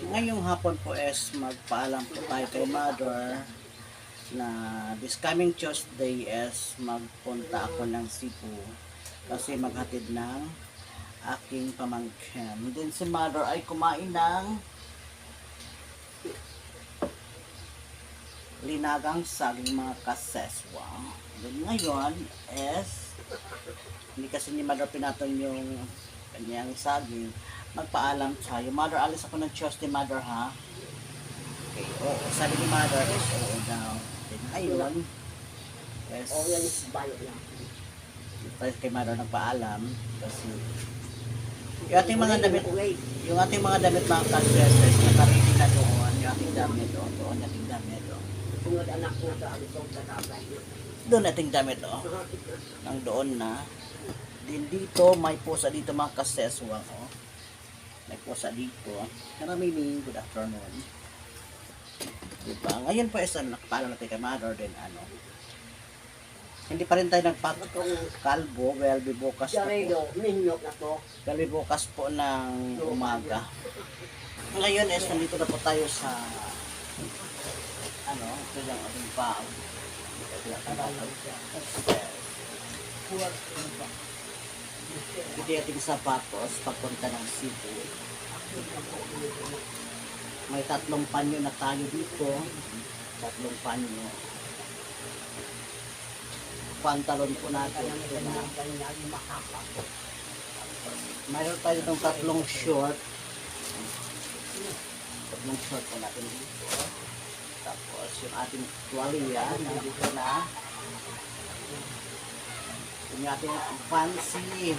Ngayong hapon po is magpaalam po tayo kay Mother na this coming Tuesday is magpunta ako ng Cebu kasi maghatid ng aking pamangkin. Then si Mother ay kumain ng linagang saging mga kaseswang. Then ngayon is hindi kasi ni Mother pinatong yung kanyang saging. Magpaalam siya. Yung Mother, alis ako ng Tuesday, Mother, ha? Okay, oo. Sabi ni Mother is oo daw. Then ayun, yes, yan is bayo lang. tayo kay Mother nagpaalam kasi yung ating mga damit, yung ating mga damit mga kaseswang nakaredy na doon, yung ating damit doon, doon ating damit doon. Tungod anak na sa alisong sa kabay. Doon ating damit oh. Nang doon na. Din dito, may pusa dito mga kaseswang oh. May pusa dito. Maraming good afternoon. Diba? Ngayon po is nakapala natin kay Mother din ano. Hindi pa rin tayo nagpakalbo. Well, bukas na po. Minyok na to. Well, bukas po ng umaga. Ngayon is nandito na po tayo sa ano, ito yung ating bag. Ito yung ating sapatos pagpunta ng Cebu. May 3 panyo na tayo dito. 3 panyo. Pantalon po natin. Ito na. Mayroon tayo itong 3 short. 3 short po natin dito. Tapos yung ating tuwalya nandito na. Yung ating fancy.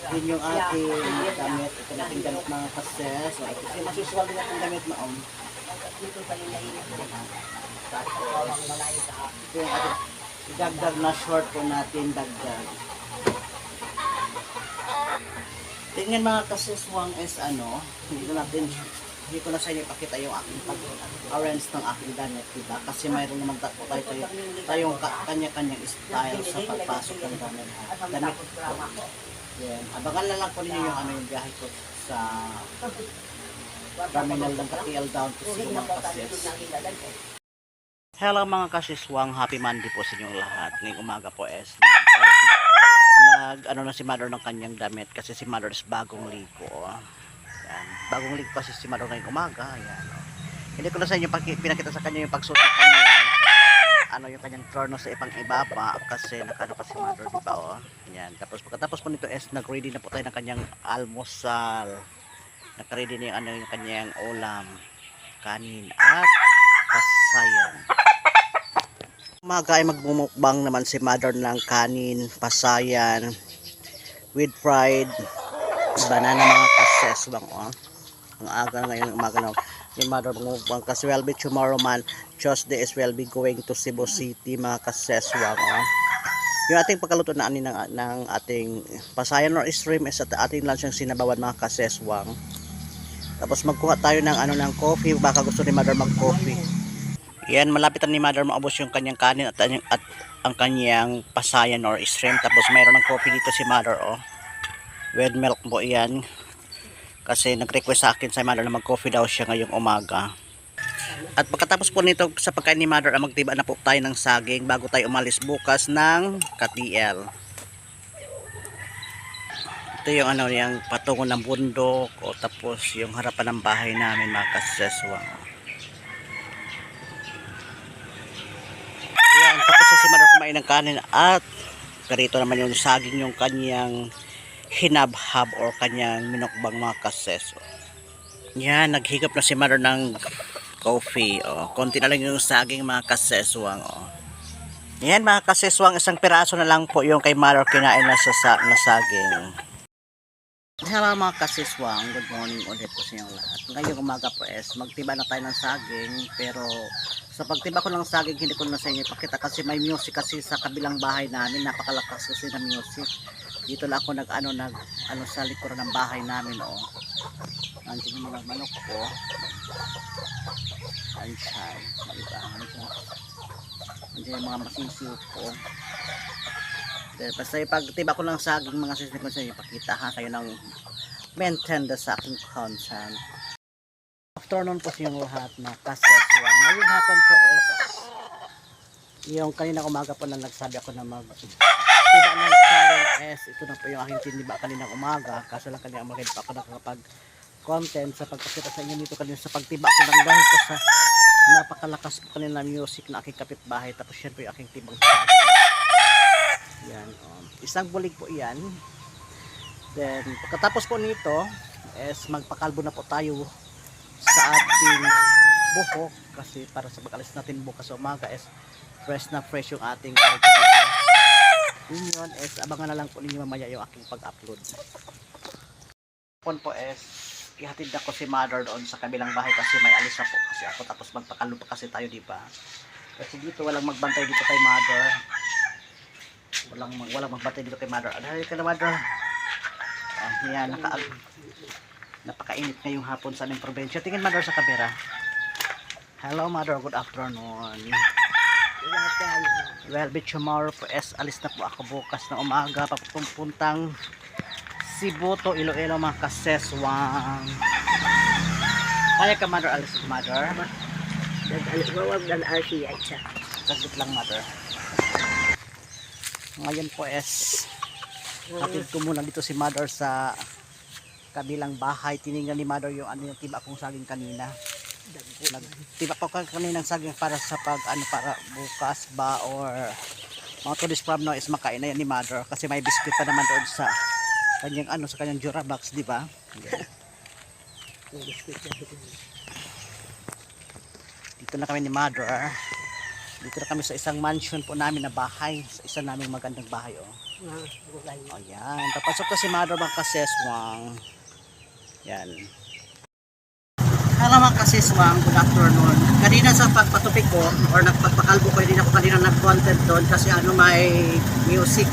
Yun yung ating damit. Ito natin damit mga kases. So, ito yung masusuwal din natin damit maong. Tapos ito yung ating dagdag na short po natin dagdag. Tingnan mga kasiswang is ano, hindi ko na sa inyo pakita yung aking pag-arrange ng aking damit, diba? Kasi mayroon naman tayong kanya-kanyang style sa pagpasok ng damit. Damit ko. Yan. Abangan na lang po ninyo yung ano yung biyahe ko sa terminal ng KTL down to Cebu mga kasis. Hello mga kasiswang, happy Monday po sa inyong lahat. Ngayong umaga po is ano na si Mother ng kanyang damit kasi si Mother is bagong ligo. Yan. Bagong ligo kasi si Mother ngayong umaga. Yan. Hindi ko na sa inyo pinakita sa kanya yung pagsuot ng kanyang ano yung kanyang turno sa ipang ibaba kasi nakano pa si Mother, diba oh. Yan. Tapos pagkatapos po nito is nag-ready na po tayo ng kanyang almusal. Naka-ready na yung ano yung kanyang ulam, kanin at pasayan. Umaga ay magmumukbang naman si Mother ng kanin, pasayan, with fried banana mga kases bang oh. Ang aga ngayon umaga na ni Mother magmumukbang kasi will be tomorrow man Tuesday is will be going to Cebu City mga kaseswang oh. Yung ating pagkaluto na ng ating pasayan or stream is at ating lunch yung sinabawan mga kaseswang. Tapos magkuha tayo ng ano ng coffee, baka gusto ni Mother mag-coffee. Yan, malapitan ni Mother maubos yung kanyang kanin at ang kanyang pasayan or shrimp. Tapos mayroon ng coffee dito si Mother oh. With milk po yan. Kasi nag-request sa akin sa Mother na mag-coffee daw siya ngayong umaga. At pagkatapos po nito sa pagkain ni Mother, magtiba na po tayo ng saging bago tayo umalis bukas ng KTL. Ito yung ano yung patungo ng bundok o tapos yung harapan ng bahay namin mga kaseswang. Yan, tapos si Mother kumain ng kanin at karito naman yung saging yung kanyang hinabhab or kanyang minukbang mga kaseswang. Yan, naghigap na si Mother ng coffee. Oh. Konti na lang yung saging mga kaseswang. Oh. Yan mga kaseswang, isang piraso na lang po yung kay Mother kinain na na saging. Hello mga kasiswang, good morning ulit po sa inyong lahat. Ngayong umaga po is magtiba na tayo ng saging, pero sa pagtiba ko ng saging hindi ko na sa inyo ipakita kasi may music kasi sa kabilang bahay namin, napakalakas kasi na music. Dito lang ako nag sa likuran ng bahay namin oh. Nandiyan yung mga manok ko. Andiyan, diba? Nandiyan yung mga masisiw ko. Basta yung pagtiba ko ng saging mga sis, ko sa inyo ipakita ha kayo ng maintain sa aking content. Afternoon po sa inyong lahat na kaseswang. Ngayong hapon po is yung kanina umaga po na nagsabi ako na tiba ng channel is ito na po yung aking tiniba kanina umaga, kaso lang kanina umaga pa ako nakakapag content sa pagpakita sa inyo dito kanina sa pagtiba ko lang dahil po sa napakalakas po kanina music na aking kapitbahay, tapos yan po yung aking tibang yan, isang bulig po yan. Then pagkatapos po nito is magpakalbo na po tayo sa ating buhok kasi para sa pag-alis natin bukas sa umaga is fresh na fresh yung ating kalbo dito. Yun is abangan na lang po ninyo mamaya yung aking pag-upload. Po is ihatid ako si mother doon sa kabilang bahay kasi may alis na po kasi ako, tapos magpakalbo pa kasi tayo, di ba? Kasi dito walang magbantay dito kay mother. Walang magbantay dito kay mother. Dahil ka na mother. Yan, napakainit ngayong hapon sa aming probinsya. Tingin mother sa kamera. Hello mother, good afternoon. Well, tomorrow po es alis na po ako bukas na umaga papuntang Cebu to Iloilo mga kaseswang. Kaya ka mother alis mother? Wag dan RC ay siya. Saglit lang mother. Ngayon po es hatid ko muna dito si mother sa kabilang bahay. Tiningnan ni mother yung ano yung tiba kong saging kanina. Tiba po kaninang saging para sa para bukas ba or mga todis from now is makain na yan ni mother kasi may biskuit pa naman doon sa kanyang sa kanyang Durabox, di ba? Dito na kami ni mother. Dito na kami sa isang mansion po namin na bahay, sa isang naming magandang bahay oh yan, papasok ko si mother mga kaseswang. Yan. Hello mga kaseswang, good afternoon. Kanina sa pagpatupik ko or nagpagpakalbo ko, hindi ako kanina nag-content doon kasi may music.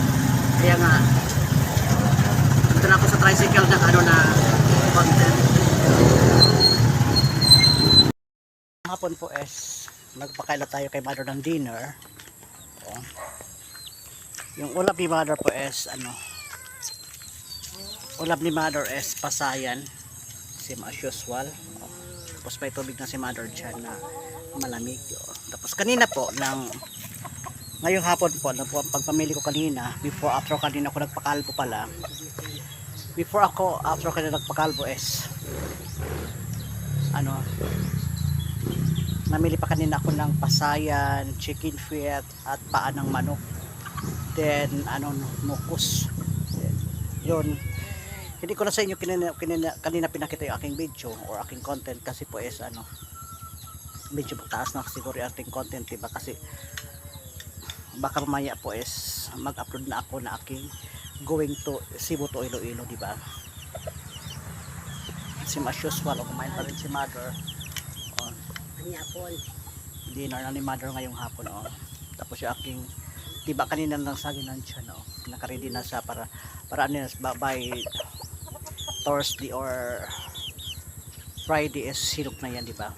Kaya nga dito na ako sa tricycle na na content. Hapon po es magpakaila tayo kay mother ng dinner. Yung ulam ni mother po es ulam ni mother es pasayan, same as usual. Tapos may tubig na si mother dyan na malamig. Tapos kanina po ngayong hapon po pagpamili ko kanina after kanina ako nagpakalbo pala, after kanina nagpakalbo is namili pa kanina ako ng pasayan, chicken feet at paa ng manok, then mukus. Yun, hindi ko na sa inyo kanina pinakita yung aking video or aking content kasi po is medyo mataas na siguro yung ating content, diba? Kasi baka mamaya po is mag-upload na ako na aking going to Cebu to Iloilo, diba? Si as usual, kumain pa rin si mother. Dinner na ni mother ngayong hapon. Tapos yung aking diba kanina lang saging nandiyan, nakaready na siya para by Thursday or Friday is silok na yan, diba?